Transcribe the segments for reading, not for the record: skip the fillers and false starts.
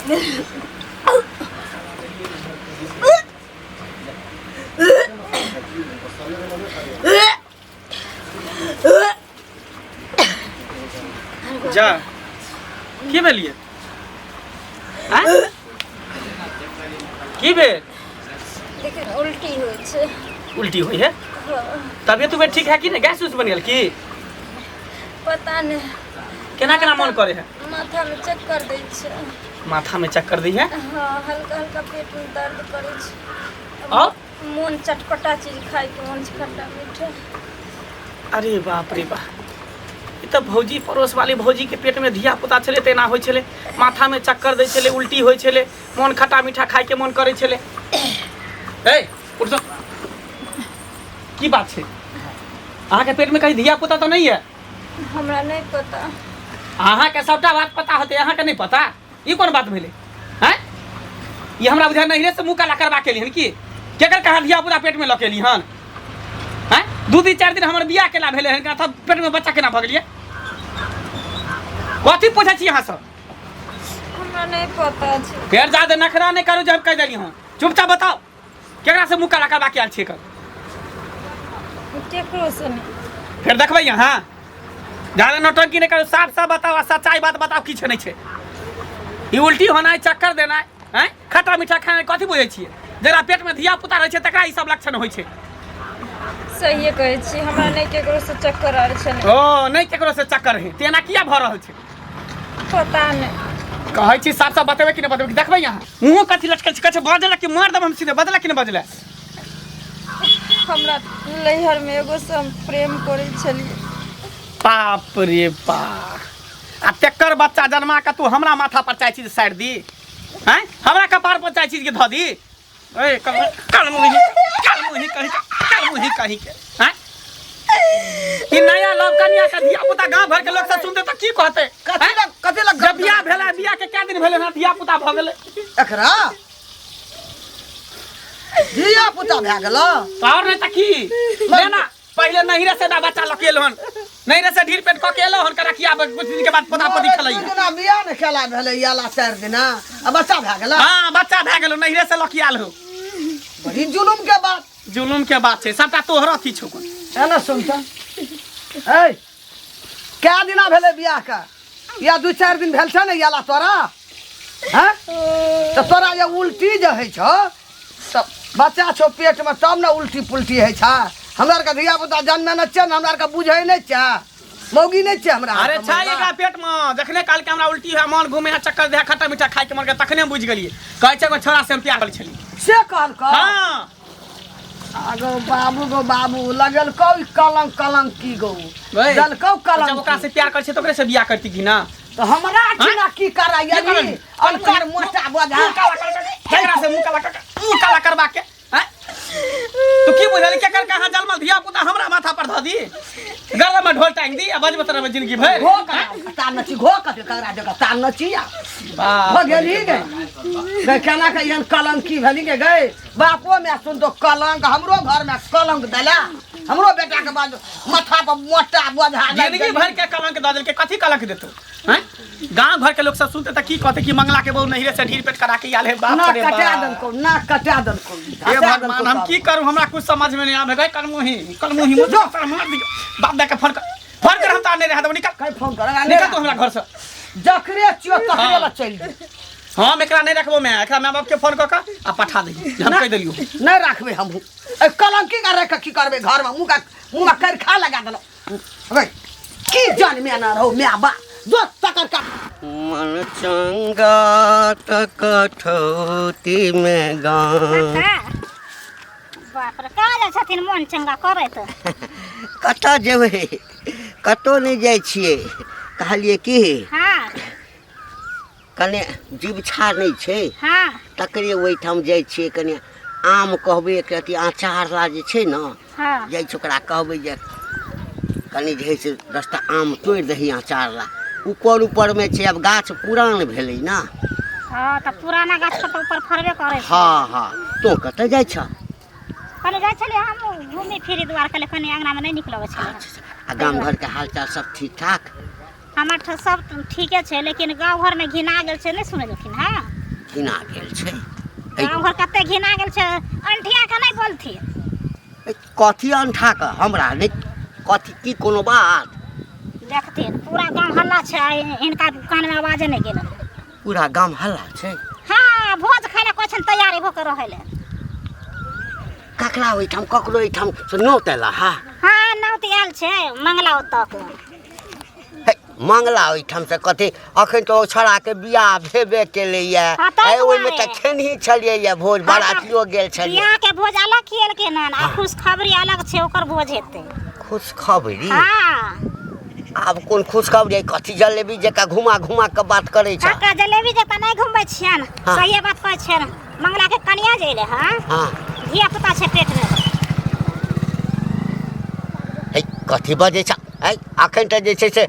जा की भेलिए की भेल उल्टी हुई छे। उल्टी हुई है तबियत उबियत ठीक है कि नहीं गैस उस बन गया की पता नहीं केना केना मन करे है माथा में चक्कर दै छे। माथा में चक्कर दी है हाँ हल्का हल्का पेट में दर्द करे छे और मन चटपटा चीज खाए के मन खट्टा मीठा। अरे बाप रे बाप तो भौजी पड़ोस वाली भौजी के पेट में धिया पुता छले तेना होइ छले माथा में चक्कर दै छले उल्टी होइ छले मन खट्टा मीठा खाए के मन करे छले। ए उठ जा की बात है अहाँ के पेट में कहीं धिया पुता तो नहीं है हमरा नहीं पता। अहाँ के सबटा बात पता होते अहाँ के नहीं पता ये कौन बात भेले हैं ये हमरा बुझा नहीं से मुंह काला करवा के लिहन की केकर कहा धिया पुता पेट में लकेली हन हैं 2-4 दिन हमर बियाह केला भेले हन का पेट में बच्चा केना भ गेलिए कथी पूछै छी अहाँ सब हमरा नहीं पता छे। फिर ज्यादा नखरा नहीं करू जब कह देली हूं चुपचाप बताओ केकरा से मुंह काला करवा के आल छी कर केकरो से नहीं। फिर देखबै यहाँ ज्यादा नौटंकी नहीं करू साफ साफ बताओ सच्चाई बात बताओ किछ नहीं छे ई उल्टी होना है चक्कर देना है खट्टा मीठा खाना कथी बुझै छियै जरा पेट में धिया पुता रहे छे तकरा ई सब लक्षण होइ छे। सही कहै छी हमरा नहीं केकरो से चक्कर आर छे। ओ नहीं केकरो से चक्कर है तेना किया भ रहल छे पता नहीं कहै छी साफ साफ बतेबै कि नहीं बतेबै देखबै यहाँ मुंह कथी लटकल छै कछ बजला कि मार देब हम सीधे बदला कि नहीं बजला हमरा लैहर में एगो से हम प्रेम करे छलिए। बाप रे बाप आ तेकर बच्चा जन्मा के तू हमरा माथा पर चाहे चीज साइड दी हैं हमरा कपार पर चाहे चीज के ध दी ए कल मुही कहीं के हैं ई नया लव कन्या का धिया पुता गांव भर के लोग सब सुनते तो की कहते कथी लग जब बियाह भेला बियाह के क्या दिन भेले ना धिया पुता भ गेले एकरा धिया पुता भए गेल और नहीं त की लेना पहले नहिरे से ना बच्चा लकेल हन नहिरे से ढीर पेट क के एलो हन करा किया कुछ दिन के बाद पोता पोती खलै ना बियाह ने खेला भेले याला 4 दिन आ बच्चा भए गेल। हां बच्चा भए गेलो नहिरे से लकियाल हो बड़ी जुलुम के बात छै सबटा तोहर अथी छौ कोन है ना सुनता ए क्या दिना भेले बियाह का या 2-4 दिन भेल छ ने याला तोरा हैं तो तोरा ये उल्टी जे है छो सब बच्चा छो पेट में तब ना उल्टी पुल्टी है छा हमरा का धिया पुता जन्म न छ हमरा का बुझै नै छ मौगी नै छ हमरा। अरे छाएगा पेट में जखने काल के हमरा उल्टी है मन घूमे है चक्कर दे खट्टा मीठा खाए के मन के तखने बुझ गेलिए कहै छै को छोरा से हम प्यार कर छली से कहल का हां आगो बाबू लगल कौ कलंक की गो जल कौ कलंक जब ओकरा से प्यार कर छै तो ओकरे से बियाह करती की ना तो हमरा छिना की करा यानी अनकर मोटा बोझा केकरा से मुंह काला करवा के हैं तो की बुझल के कर कहां जन्मल धिया पुता हमरा माथा पर ध दी गला में ढोल टांग दी आ बजबत रहे जिंदगी भर घो का तान नची घो का करा जगह तान नची या हो गेली गए केना के यन कलंकी भेली के गए बापो में सुन तो कलंक हमरो घर में कलंक दला हमरो बेटा के बाद माथा पर मोटा बोझा जिंदगी भर के कलंक द देल के कथी कलंक देतो हैं गांव घर के लोग सब सुनते त की कहते कि मंगला के बहु नहिरे से ढीर पेट करा के आले बाप रे बाप ना कटा दन को हे भगवान हम की करू हमरा कुछ समझ में नहीं आवे गए कलमुही मुझे सर मार दी बाप दे के फोन कर हम त नहीं रह दो निकल कई फोन कर निकल तो हमरा घर से जखरे चियो तखरे ला चल हम एकरा नहीं रखबो मैं एकरा मां बाप के फोन क के आ पठा दे हम कह देलियो नहीं रखबे हम ए कलंकी का रख की करबे घर में मुंह में कर खा लगा दलो अबे की जान में ना रहो मैं बा जो तकर का मन चंगा तकठौती में गान बाप रे का जा छथिन मन चंगा करे त कतऽ जेबै कतौ नहीं जाइ छियै कहलिए कि हां कने जीव छा नहीं छै हां तकरे ओइठाम जाइ छियै कने आम कहबै एक रति अचार ला जे छै न हां जाइ छै ओकरा कहबै जे कनी जे है से 10टा आम तोड़ दही अचार ला ऊपर में छै अब गाछ पुरान भेलै ना हां त पुराना गाछ के ऊपर फरबे करे छै हां तो कतऽ जाइ छ कने जाइ छले हम घूमे फिरे द्वार कले कने अंगना में नहीं निकलबै छले आ गांव घर के हालचाल सब ठीक ठाक हमर सब ठीके छै लेकिन गांव घर में घिना गेल छै नहीं सुनै छथिन हां घिना गेल छै। गाँव घर कते घिना गेल छै, अंठिया के नहीं बोलथी। कथी अंठा के हमरा नहीं कथी की कोनो बात देखथिन पूरा गाँव हल्ला छै, इनका कान में आवाज नहीं गेल। पूरा गांव हल्ला छै। हाँ भोज खाय ला कोछन तैयारी होकर रहले। ककरा ओइठाम ककरो ओइठाम से नोत एला हा हाँ नौत आयल छै मंगला तक। मंगला ओइठाम से कथी अखन तो छोड़ा के बियाह भेबे केले ये। हाँ, तै ओइमे दुआरे। त खेनही छलिए ये भोज बारातियो गेल छलिए। बियाह के भोज अलग खियल के ना आ खुशखबरी अलग छै, ओकर भोज हेतै। खुशखबरी हाँ आब कोन खुशखबरी कथी जलेबी जका घुमा घुमा के बात करे छ। काका जलेबी जता नहीं घुमबै छियन, हाँ। सही बात कहै छियन। मंगला के कनिया जेले हां हां धिया पुता छै पेट में। हे कथी बजे छ हे अखन त जे छै से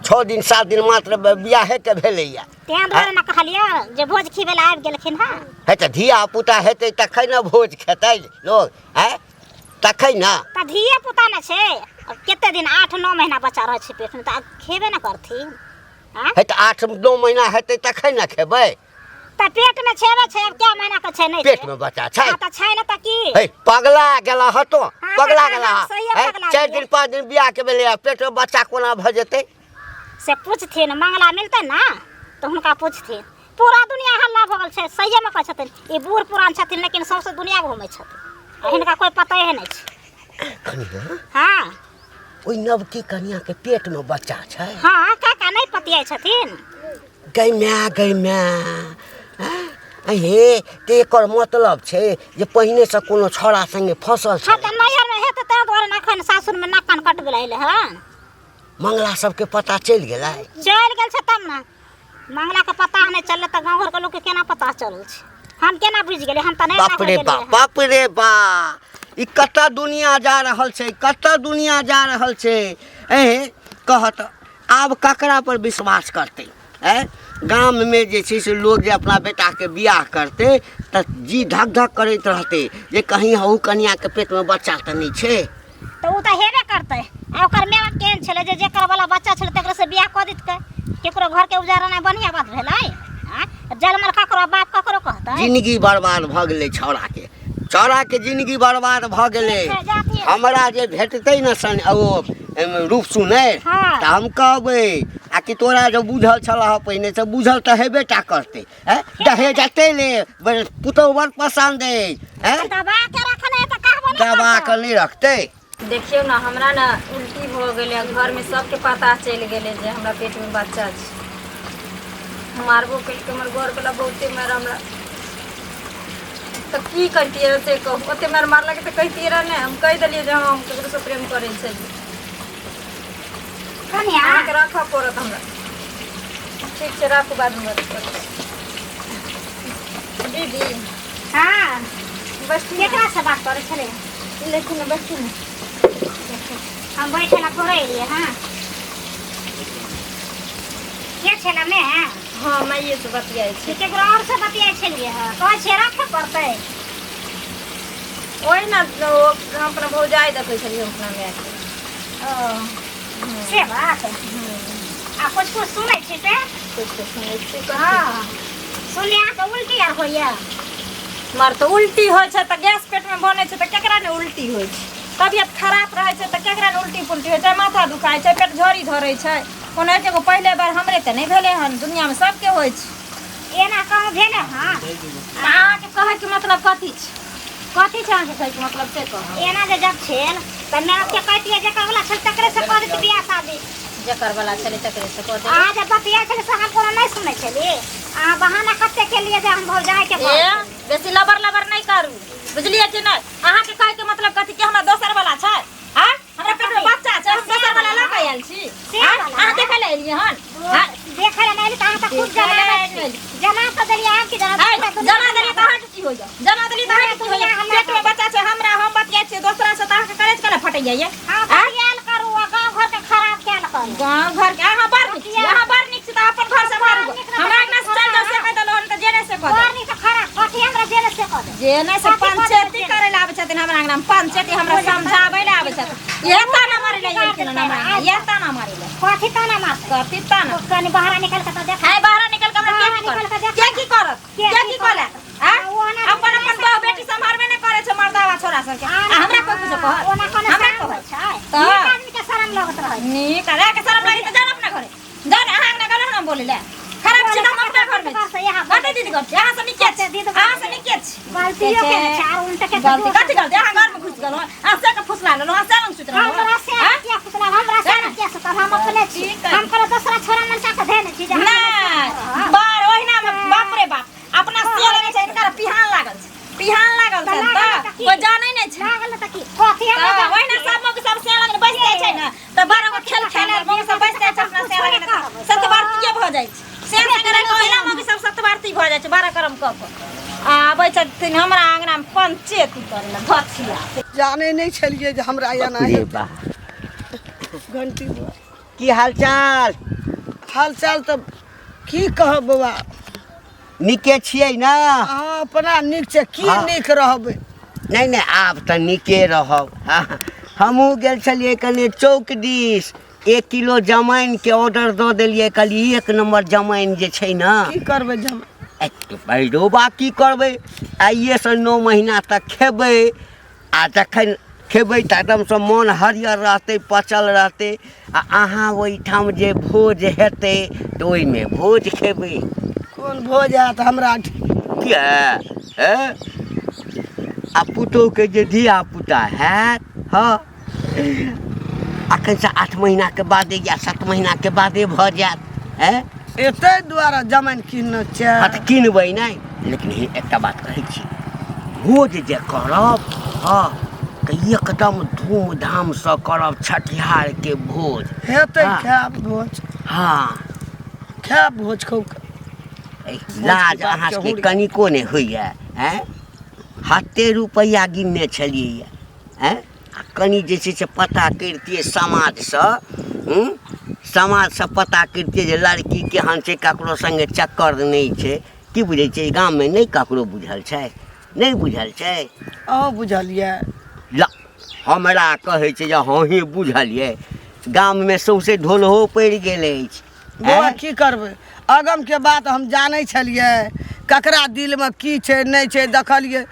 6 दिन 7 दिन मात्र बियाहे के भेलै ये। तें दुआरे ना कहलिया जे भोज खिबै ला आबि गेलखिन। हां हे त धिया पुता हेतै तखन न भोज खेतै लोग है तखन न। त धिया पुता ना छै, केते दिन 8-9 महीना बच्चा रह छै पेट में, त खेबे ना करथिन। हां हे त 8-9 महीना हेतै तखन न खेबै। त पेट में छेबे छै, क्या महीना के छै नहीं पेट में बच्चा छै। हां त छै ना त की। हे पगला गेला हतो पगला हाँ, गेला सही है पगला 4 गेलै। दिन 5 दिन बियाह के भेलै पेट में बच्चा कोना भ जेतै। से पूछथिन मंगला मिलतै ना तो हुनका पूछथिन। पूरा दुनिया हल्ला भ गेल छै, सही में कहै छथिन। ई बूढ़ पुरान छथिन लेकिन सबसे दुनिया घूमै छथिन, आ हिनका कोई पता है नहीं छै। कनिया हाँ ओइ नवकी कनिया के पेट में बच्चा छै। हाँ काका नहीं पतियाई छथिन। गै माय हे ते एकर मतलब छै जे पहिने से कोनो छोरा संगे फसल हाँ छै। त नैहर में हेतै तै दुआरे ना खन सासुर में नाक कान कट गेलै हन। मंगला सबके पता चलि गेलै। चल गेल छै तब ना। मंगला के पता नहीं चलले त गांव घर के लोग के केना पता चलल छै, हम केना बुझ गेलिए। हम त नहीं बाप रे बा बाप रे बा ई कत्ता दुनिया जा रहल छै, कत्ता दुनिया जा रहल छै। कहत आब ककरा पर विश्वास करतै। गाम में जे छै से लोग जे अपना बेटा के बियाह करते त जी धक धक करैत रहते जे कहीं हऊ कनिया के पेट में बच्चा त नहीं छै। तो उ त हेबे करतै। आ ओकर मेवा केहन छलै जे जेकर वाला बच्चा छलै तकरा से बियाह क दितकै। केकरो घर के उजारा नहीं बढ़िया बात भेलै। जलमल ककरो बाप ककरो कहतै। जिंदगी बर्बाद भ गेलै छौड़ा के जिंदगी बर्बाद भ गेलै। हमरा जे भेटतै न सन ओ रूप सुनै हाँ। त हम कहबै आ कि तोरा जो बुझल छलह पहिने से बुझल त हेबे टा करतै। दहेज एते ले पुतौ बड़ पसंद है दबा के रखने त कहबो नहीं दबा करतै। के नहीं रखतै। देखियो ना हमरा ना उल्टी हो गेले, घर में सबके पता चल गेले जे हमरा पेट में बच्चा छै। मारबो कल के हमर घर वाला बहुते मार हमरा तो की करतिए से कहू। ओते मार मारला के त कहतिए रह ने, हम कह देलिए जे हम केकरो से प्रेम करै छै। कनिया अहाँ के रखा पड़त हमरा। ठीक छै राखू, बाद में बात करब। दीदी हां बस केकरा से बात करे छले। लेकिन बैठी ना हम बैठे ला करे लिए। हां के छला में हाँ मैं ये से बतियाई छी। केकरो और से बतियाई छलिए। हां कहै छै रखे पड़तै। ओइ ना हम अपना भौजाई देखै छलिए अपना में आके। ओ से बात आ कुछ सुनै छी से। कुछ सुनै छी हां सुनिया त उल्टी आर होइया। मार तो उल्टी होय छै त गैस पेट में बनै छै त केकरा ने उल्टी होय छै। तबियत खराब रहै छै त केकरा ने उल्टी पुल्टी होय छै, माथा दुखाय छै, पेट झड़ी धरै छै। कोनो एगो पहले बार हमरे त नहीं भेले हन, दुनिया में सबके होय छै। एना कहूँ भेले। हां अहाँ के कहे के मतलब कथी छै? कथी छै अहाँ के कहे के मतलब से कह। एना जे जब छेल त मैं के कहतिए जेकर वाला छल तकरे से कर दी बियाह शादी। जेकर वाला छले तकरे से कह दे। आ जब बतिया छले से हम कोनो नहीं सुनै छली। आ बहाना कते के लिए जे हम भौजाई के ए बेसी लबर लबर नहीं करू, बुझलिए कि नहीं? अहाँ के कहे के मतलब कथी कि हमरा दोसर वाला छै? हां हमरा पेट में बच्चा छै, हम दोसर वाला ल के आयल छी। अहाँ देखे ले एलिए हन? हां देखे ले नहीं त अहाँ त खुद जना जना त देलिए। हम की जना जना देली त अहाँ के की होय? जना देली त अहाँ के की होय? पेट में बच्चा छै हमरा, हम बतिया छी दोसरा से त अहाँ के करे केला फटै जाइए। हां याल करू आ गांव घर के खराब केल करू। गांव घर के अहाँ बड़ नीक छी, अहाँ बड़ नीक छी त अपन घर से मारू। हमरा ना चल जा से कह देलो त जेने से कह दे। बड़ नीक खराब कथी हमरा जेल से कह दे। जेने से पंचायती करे ला आबै छथिन हमरा अंगना में, पंचायती हमरा समझाबै ला आबै छथिन। ये ताना मारे ले ये केना ना मारे, ये ताना मारे ले कथी ताना मार कथी ताना। कनी बाहर निकल के त देख। हाय बाहर निकल के हमरा के की कर? के की कर? घर में घर से यहाँ कते दीदी घर यहाँ से निके कते दीदी घर यहाँ से निके गलतियों के चार उल्टा के गलती कथी गलती यहाँ घर में घुस गेलो आसे के फुसला लेलो आसे लंग सुत रहलो हमरा से क्या फुसला हमरा से क्या सुत हम अपने छी हम करे दूसरा छोरा मन का देने छी ना बार ओहिना में बाप रे बाप अपना से लगे छै इनका पिहान लागल छै त कोई जानै नै छै लागल त की कथी हम ओहिना सब मग सब से लगे बैस जाय छै ना त बारह गो खेल खेले मग सब बैस जाय छै अपना से लगे सतवार्तीय भ जाय छै से लगे ओहिना मग सब सतवार्ती भ जाय छै 12 करम क आबै छथिन हमरा आंगना में पंचायत करे ला धथिया जाने नहीं छलिए जे हमरा एना रे बा घंटी की हालचाल हालचाल तो की कहब बौआ निके छियै ना अहाँ अपना नीक से की हाँ। नीक रहबै नहीं नहीं आब तऽ नीके रहब हमहूँ गेल छलियै कनि चौक दिस 1 किलो जमाइन के ऑर्डर दऽ देलियै कहलियै 1 नंबर जमाइन जे छै ना की करबै जे हम बैठो बा की करबै आइए से 9 महीना तक खेबै आ जखन खेबै तऽ एकदमसँ मोन हरियर रहतै पचल रहतै आ अहाँ ओहिठाम जे भोज हेतै तऽ ओहिमे भोज खेबै कोन भोज हैत हमरा किया आ पुतोहके जे धिया पुता हैत हाँ अखन से 8 महीना के बादे या 7 महीना के बादे भऽ जायत एते द्वारा जमाइन किन्न छै हाँ तऽ किनबै नहि लेकिन एकटा बात कहै छी भोज जे करब हाँ तऽ एकदम धूमधामसँ करब छठिहारके भोज हेतै हाँ। खायब भोज हाँ खायब भोज खूब लाज अहाँ सबके कनिको नहि होइए हते रुपैआ गिनने छलियै आ कनि जे छै से पता करितियै समाजसँ पता करितियै जे लड़की केहन छै ककरो सङ्गे चक्कर नहि छै की बुझै छै गाममे नहि ककरो बुझल छै नहि बुझल छै अहूँ बुझलियै ला हमरा कहै छै जे हँ ही बुझलियै गाममे सौंसे ढोलहो पड़ि गेल अछि बौआ की करबै अगमके बात हम जानै छलियै ककरा दिलमे की छै नहि छै देखलियै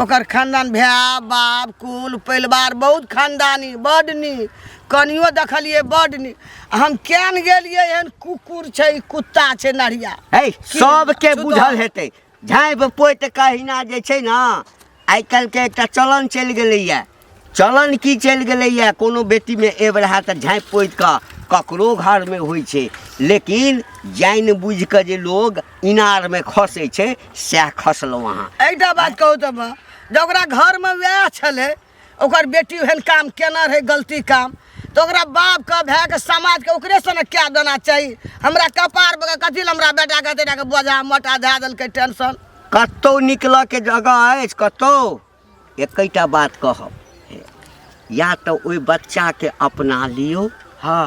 ओकर खानदान भाय बाप कुल परिवार बहुत खानदानी बड्ड नीक कनियो देखलियै बड्ड नीक हम केन गेलियै एहन कुकुर छै कुत्ता छै नढ़िया है सबके बुझल हेतै झाँपि पोति कहिना जे छै ने आइ काल्हिके एकटा चलन चलि गेलैए चलन की चलि गेलैए कोनो बेटीमे एबरहा तऽ झाँपि पोति कऽ ककरो घरमे होइ छै लेकिन जानि बुझि कऽ जे लोग इनारमे खसै छै सएह खसलहुँ अहाँ एकटा बात कहू तऽ जे ओकरा घरमे वएह छलै ओकर बेटी ओहन काम केना रहै गलती काम तऽ ओकरा बापके भायके समाजके ओकरेसँ ने कए देना चाही हमरा कपार पर कथी लए हमरा बेटाके तेटाके बोझा मोटा दए देलकै टेंशन कतहु निकलऽके जगह अछि कतहु एकेटा बात कहब या तऽ ओहि बच्चाके अपना लियौ हाँ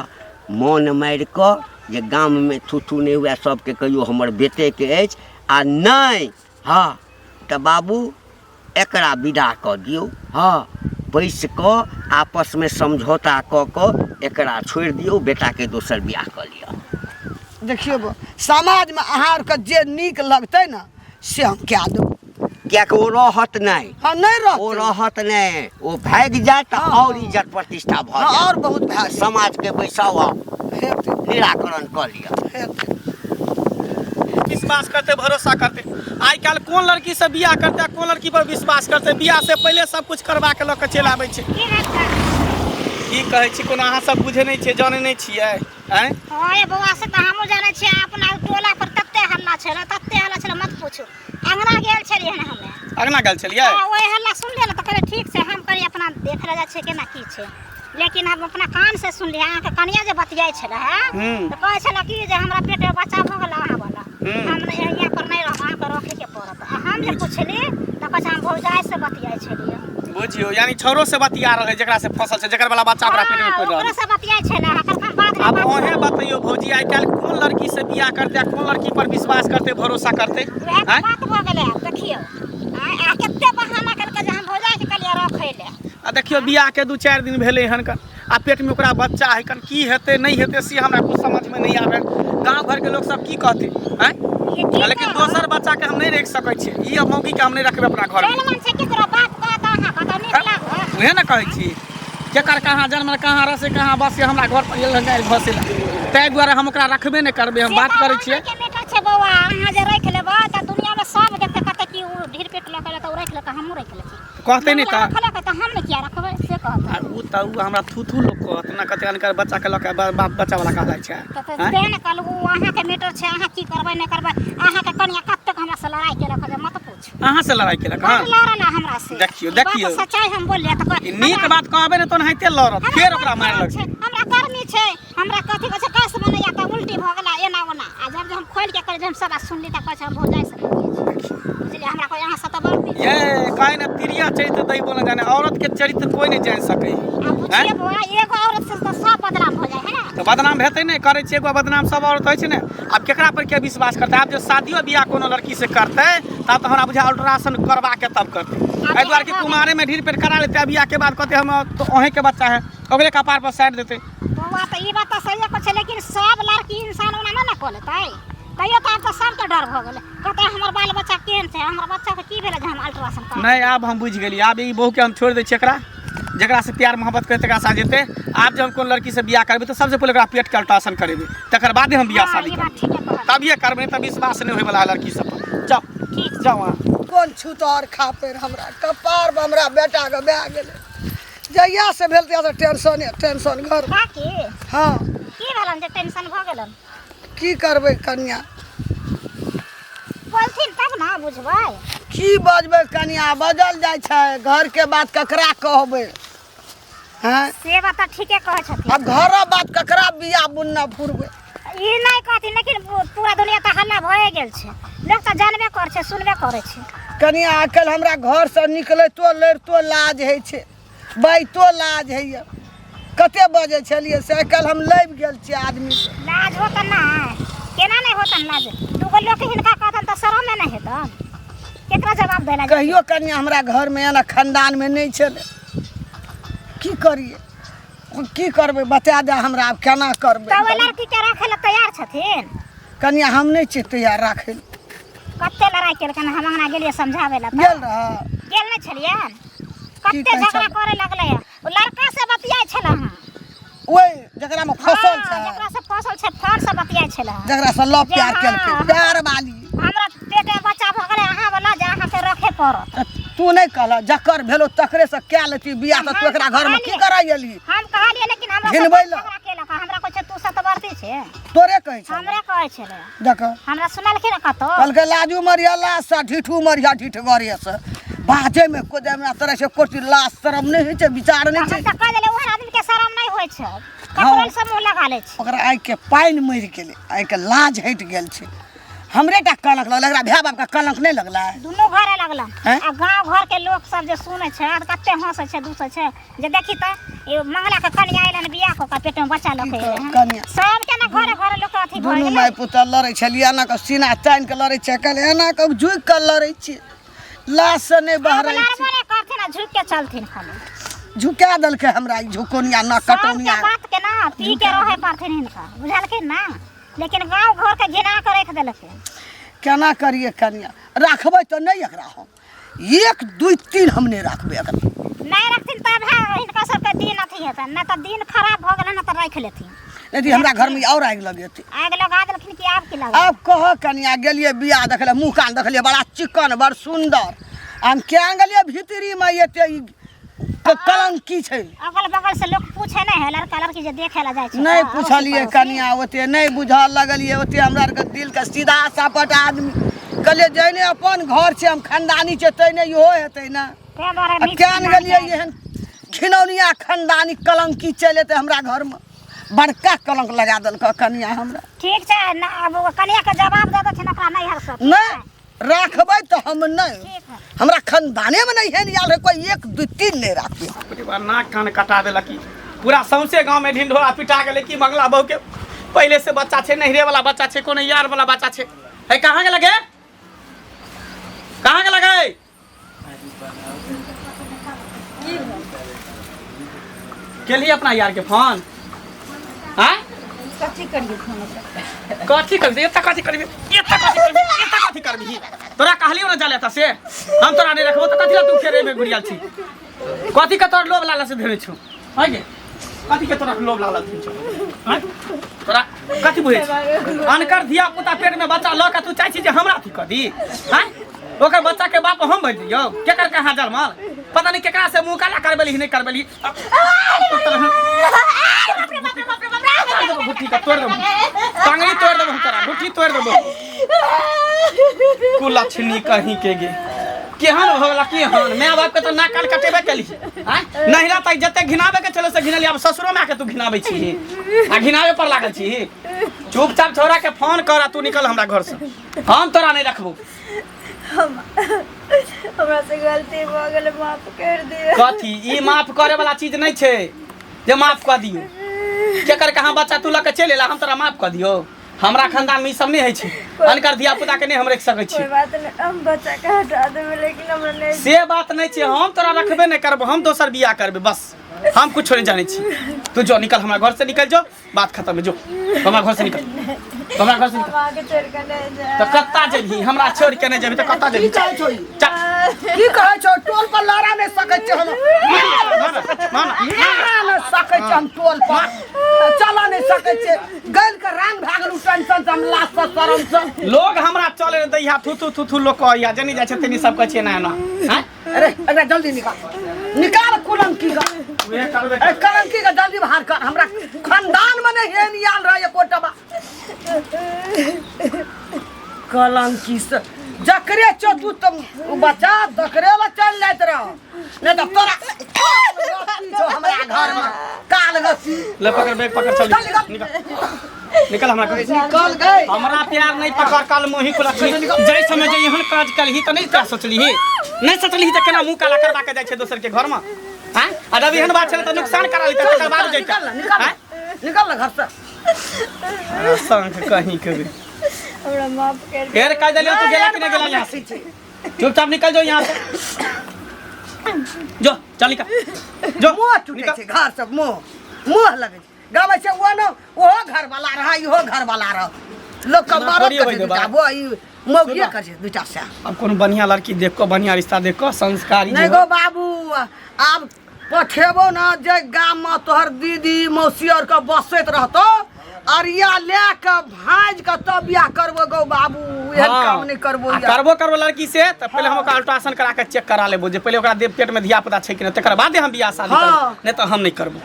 मोन मारि कऽ जे गाममे थुथू नहि हुए सबके कहियो हमर बेटेके अछि आ नहि हाँ तऽ बाबू एकरा विदा कऽ दियौ हाँ बैस कऽ आपसमे समझौता कऽ कऽ एकरा छोड़ि दियौ बेटाके दोसर बियाह कऽ लिअ देखियौ समाजमे अहाँके जे नीक लगतै ने से हम कए देब किएकि ओ रहत नहि हाँ नहीं ओ रहतै रहत नहि ओ भागि जायत तऽ आओर इज्जत प्रतिष्ठा भऽ हाँ, जायत और बहुत भए समाजके बैसाउ आ हेतै निराकरण कऽ लिअ हेतै विश्वास करते भरोसा करते आइ काल्हि कोन लड़की से बियाह करते आ कोन लड़की पर विश्वास करते बियाह से पहले सब कुछ करवा के लऽ के चलि आबै छै की कहै छी कोनो अहाँ सब बुझे नहीं छियै जाने नहीं छियै हैं हाँ ये बउआ से तो हमहूँ जानै छियै अपना टोला पर तते हल्ला छलै मत पूछू अंगना गेल छलियै ने हमे अगना गेल छलियै ओहि हल्ला सुनलियै ने तऽ कहलियै ठीक छै हम करी अपना देख ले जाइ छै केना की छै लेकिन हम अपना कान से सुनलियै अहाँके कनिया जे बतियाइ छलै तऽ कहै छलै कि जे हमरा पेट में बच्चा भऽ गेल अहाँ वाला हम यहाँ पर नहीं रह अहाँके रखे के पड़त आ हम जे पुछली तऽ कहै छै हम भौजाइ से बतियाइ छलियै बुझियो यानी छोरो से बतिया रहल जेकरा से फसल छै जेकर वाला बच्चा ओकरा पेट में पड़ि रहल ओकरा से बतियाइ छलै कखन बात अब ओहे बतैयो भौजी आइ काल्हि कोन लड़की से बियाह करते आ कोन लड़की पर विश्वास करते भरोसा करते वएह तऽ बात भऽ गेलै आब देखियौ आ कते बहाना करके जे हम भौजाइ के कहलियै रखै ले आ देखियो बियाह के 2-4 दिन भेलै हन कन आ पेट में ओकरा बच्चा है कन की हेतै नहीं हेतै से हमरा कुछ समझ में नहीं आबै गांव घर के लोग सब की कहते हैं लेकिन दोसर बच्चा के हम नहीं रख सकै छी ई मौगी के हम नहीं रखबै अपना घर में मन से केकरो बात कहत अहाँ कतौ नीक लागत उहे ना कहै छी जेकर कहाँ जन्म कहाँ रसे कहाँ बसे हमरा घर पर गेल गाय भसे ताहि दुआरे हम ओकरा रखबे नहीं करबै हम बात करै छियै के बेटा छै बौआ अहाँ जे रख लेबै त दुनिया में सब देखते कहते कि उ ढीर पेट लके त उ रख ले त हमहू रख ले छी कहते नहीं ता रख ले त हम ने किया रखबै से कहत आ उ त उ हमरा थूथू लोग कहत ना कते अनकर बच्चा के लके बाप बच्चा वाला कहा जाय छै त तेन कहलू अहाँ के मैटर छै अहाँ की करबै नहीं करबै अहाँ के कनिया कब तक हमरा से लड़ाई केलक जे मत पूछ अहाँ से लड़ाई केलक हां लड़ल हमरा से देखियो ई बात सच्चाई हम बोलिए त ई नीक बात कहबे ने तो नहिते लड़त फेर ओकरा मार लग हमरा गर्मी छै हमरा कथि कहै छै कास बनैया त उल्टी भ गेला एना ओना आ जब हम खोल के कर जब सब सुनली त कहै छै हम हो जाय सकै बुझलिए हमरा कोई यहाँ से त बड़ ये काहे ना तिरिया चरित्र दै बोल जाने औरत के चरित्र कोई नहीं जान सकै पूछिए बोला एगो औरत से तो सब बदनाम हो जाए है ना तो बदनाम हेतै नहीं करे छै एगो बदनाम सब औरत होइ छै ने अब केकरा पर के विश्वास करतै आब जो शादियो बियाह कोनो लड़की से करतै तब तो हमरा बुझा अल्ट्रासाउंड करवा के तब करतै एहि दुआरे कि कुमारे में ढीर पेट करा लेते बियाह के बाद कहते हम तो ओहे के बच्चा है ओकरे कपार पर साइड देते तो बात ई बात तो सही है लेकिन सब लड़की इंसान ओना ना को लेतै कहियो तो अब तो सबके डर भ गेलै कहते हमर बाल बच्चा केहन छै हमर बच्चा के की भेलै जे हम अल्ट्रासाउंड कर नहीं अब हम बुझ गेली आब ई बहू के हम छोड़ दै छी एकरा जकरा से प्यार मोहब्बत करे तकरा साथ जेते आप जब हम कोन लड़की से बियाह करबे तो सबसे पहले ओकरा पेट के अल्ट्रासाउंड करेबे तकर बाद हम बियाह शादी करबे तब ये करबे तब विश्वास नहीं होय वाला लड़की सब पर जाओ जाओ वहाँ कोन छूतर खापेर हमरा कपार पर हमरा बेटा के बह गेलै जहिया से भेल तहिया से टेंशन घर काकी हाँ की भेलन जे टेंशन भ गेलन की करबै कन्या बोलथिन तब ना बुझबै की बजबै कन्या बजल जाइ छै घर के बात ककरा कहबै हैं से बात ठीके कहै छथिन अब घर बात ककरा बिया बुन्ना फुरबै ई नहीं कहथिन लेकिन पूरा दुनिया त हल्ला भए गेल छै लोग त जानबे कर छै सुनबे करे छै कन्या आकल हमरा घर से निकलैतो लड़तो लाज होइ छै बैतो लाज होइए कते बजे छलियै से आइकाल्हि हम लैब गेल छियै आदमी से लाज होतन ना केना नहीं होतन लाज दूगो लोग हिनका कहतन त शरम में नहीं हेतन केकरा जवाब देला कहियो कन्या हमरा घर में एना खानदान में नहीं छलै की करिए की करबै बता दे हमरा आब केना करबै त ओ लड़की के रखे ला तैयार छथिन कन्या हम नहीं छी तैयार राखै लए कते लड़ाई केलकन हम अंगना गेलिए समझावे ला गेल रह गेल नहीं छलिए की कते कहै झगड़ा छल? करे लगले ओ लड़का से बतियाय छला हां ओए जकरा में फसल छै जकरा से फसल छै फोन से बतियाय छला जकरा से लव प्यार जे केलकै हाँ, प्यार वाली हमरा पेटे में बच्चा भ गेलै अहाँ वाला जे अहाँ के रखे पड़त त तू नहीं कहला जकर भेलो तकरे से क्या लेती बियाह त तू एकरा घर में की कराय एली हम कहलिए लेकिन हमरा से घिनबै ला। झगड़ा केलक हमरा कहै छै तू सतवर्ती छै तोरे कहै छै हमरे कहै छले देख हमरा सुनलखिन न कतो कहलकै लाजू मरिया लाश से ढिठू मरिया ढिठगरे से बाजे में कोदे में तरह से कोटी लाश शरम नहीं होइ छै विचार नहीं हम छै त कह देले ओहन आदमी के शरम नहीं होय छै ककरोल से मुंह लगा ले छै ओकरा आइ के पानि मरि गेलै आइ के लाज हटि गेल छै हमरे टा कलंक लगल एकरा भाय बाप का कलंक नहीं लगला दुनू घरे लगलन हैं? आ गांव घर के लोग सब जे सुनै छै आ कते हंसै छै दूसै छै जे देखी त ई मंगला के कन्या आइलन बियाह को का पेट में बच्चा लके कन्या सब के ना घरे घरे लोग अथी भइल दुनू माय पुत्र लड़ै छलियै एना के सीना तानि के लड़ै छै कहले एना के झुकि के लड़ै छियै लाश से नहीं बहरै छै बोले करथिन आ झुक के चलथिन खाली झुका देलकै हमरा ई झुकोनिया ना सब के कटौनिया बात के ना पी के रहे परथिन हिनका बुझलखिन ना लेकिन गांव घर के घिना के रख देलखिन केना करिए कन्या राखबै तो नहीं एकरा हम 1 2 3 हम नहीं राखबै एकरा नहीं रखथिन तब है हिनका सबके दिन अथी हेतन नहीं तो दिन खराब भ गेल ना तो रख लेथिन यदि हमरा घर में और आगि लगेती आग लगा देलखिन कि आब की लगा अब कह कन्या गेलिए बियाह देखले मुँह कान देखलिए बड़ा चिकन बड़ सुंदर हम क्या गेलिए भीतरी में एते ई कलंक की छै अगल बगल से लोग पूछे नहीं है लड़का लड़की जे देखे ला जाय छै नहीं पूछलिए कन्या ओते नहीं बुझल लगलिए ओते हमरा आर के दिल के सीधा सापट आदमी कहलिए जैने अपन घर छै हम खानदानी छै तैने इहो हेतै ना ते बारे आ क्या गेलिए एहन घिनौनिया खानदानी कलंकी चले ते हमरा घर में बड़का कलंक लगा देलक कन्या हमरा ठीक छै ना अब कन्या के जवाब दे देथिन ओकरा नहीं हर सब नहीं राखबै तो हम नहीं ठीक है हमरा खानदाने में नहीं है यार कोई 1 2 3 नहीं राखबै परिवार नाक कान कटा देलक की पूरा सौंसे गांव में ढिंढोरा पिटा गेलै की मंगला बहू के पहले से बच्चा छै नहिरे वाला बच्चा छै कोनो यार वाला बच्चा छै है कहाँ के लगे केलिए अपना यार के फोन हाँ कथी करबी एता कथी करबी तोरा कहलियो ना जाले त से हम तोरा नहीं रखबो त कथी ला तू खेरे में घुरियाल छी कथी के तोर लोभ लालच से धरे छौ है गे कथी के तोरा लोभ लालच धरे छौ हैं तोरा कथी बुझे अनकर धिया पुता पेट में बच्चा ल का तू चाहे छी जे हमरा अथी कर दी हैं ओकर बच्चा के बाप हम बन दियो केकर कहां जलमल पता नहीं केकरा से मुंह काला करबेली नहीं करबेली बुट्टी का तोड़ दो टांगरी तोड़ दो तोरा बुट्टी तोड़ दो कुलछनी कहीं के गे केहन होगला केहन माय बाप के तो नाक कान कटेबे केली हैं नहिरा तक जते घिनाबे के चलो से घिनली अब ससुरो में के तू घिनाबे छी आ घिनाबे पर लागल छी चुपचाप छोरा के फोन कर तू निकल हमरा घर से हम तोरा नहीं रखबो हमरा से गलती भ गेल माफ कर दियो कथी ई माफ करे वाला चीज नहीं छे जे माफ कर दियो केकर कहां बच्चा तू लके चले ला हम तोरा माफ कर दियो हमरा खानदान में ई सब नहीं है छे अनकर धिया पुता के नहीं हम रख सकै छी कोई बात नहीं हम बच्चा के हटा देबे लेकिन हमरा नहीं से बात नहीं छे हम तोरा रखबे नहीं करबो हम दोसर बियाह करबे बस हम कुछ नहीं जाने छी तू जो निकल हमरा घर से निकल जो बात खत्म है जो हमरा घर से निकल हमरा घर से निकल आगे छोड़ के नहीं जा तो कत्ता जेबही हमरा छोड़ के नहीं जेबही तो कत्ता जेबही की कहै छौ चल की कहै छौ टोल पर लड़ा नहीं सकै छै हम माना लड़ा नहीं सकै छै हम टोल पर चला नहीं सकै छै गल के रंग भागल टेंशन से हम लाश पर शरम से लोग हमरा चले दैया थू थू लोग कहैया जनी जाय छै तनी सब कहै छै ना ना हैं अरे अरे जल्दी निकाल कलंकी का अरे कलंकी का जल्दी बाहर कर हमरा खानदान में नहीं है नियाल रहा ये कोटबा कलंकी से जकरे चो तू तुम बच्चा दकरे ला चल जात रह नहीं तो तोरा गति छो हमरा घर में काल गति ले पकड़ बैग पकड़ चल निकल हमरा घर निकल गए हमरा प्यार नहीं पकड़ कल मोही खुला जय समय जे एहन काज कलही त नहीं सोचली नहीं सोचली त केना मुंह काला करबा के जाय छै दोसर के घर में हैं आ जब एहन बात छले त नुकसान करा ली त तकर बाद जइता निकल घर से संग कहीं के हमरा माफ कर फेर कह देलियो तू गेला कि नहीं गेला यहां से चुपचाप निकल जाओ यहां से जो चल निकल जो मुंह टूटे छै घर से मुंह लगे गावे छै वो न वो घर वाला रहा इहो घर वाला रह लोग का मारो कर वो ई मौगिया कर छै दुटा से अब कौन बढ़िया लड़की देख को बढ़िया रिश्ता देख को संस्कारी नहीं गो बाबू अब पठेबो ना जे गाम में तोहर दीदी मौसी और का बसैत रहतो अरिया ले के भाज के तब बियाह करबो गो बाबू एहन काम नहीं करबो करबो लड़की से तो पहले हम ओकरा अल्ट्रासाउंड करा के चेक करा लेबो जे पहले ओकरा पेट में धिया पुता छै कि नहीं तकर बाद हम बियाह शादी करब नहीं तो हम नहीं करबो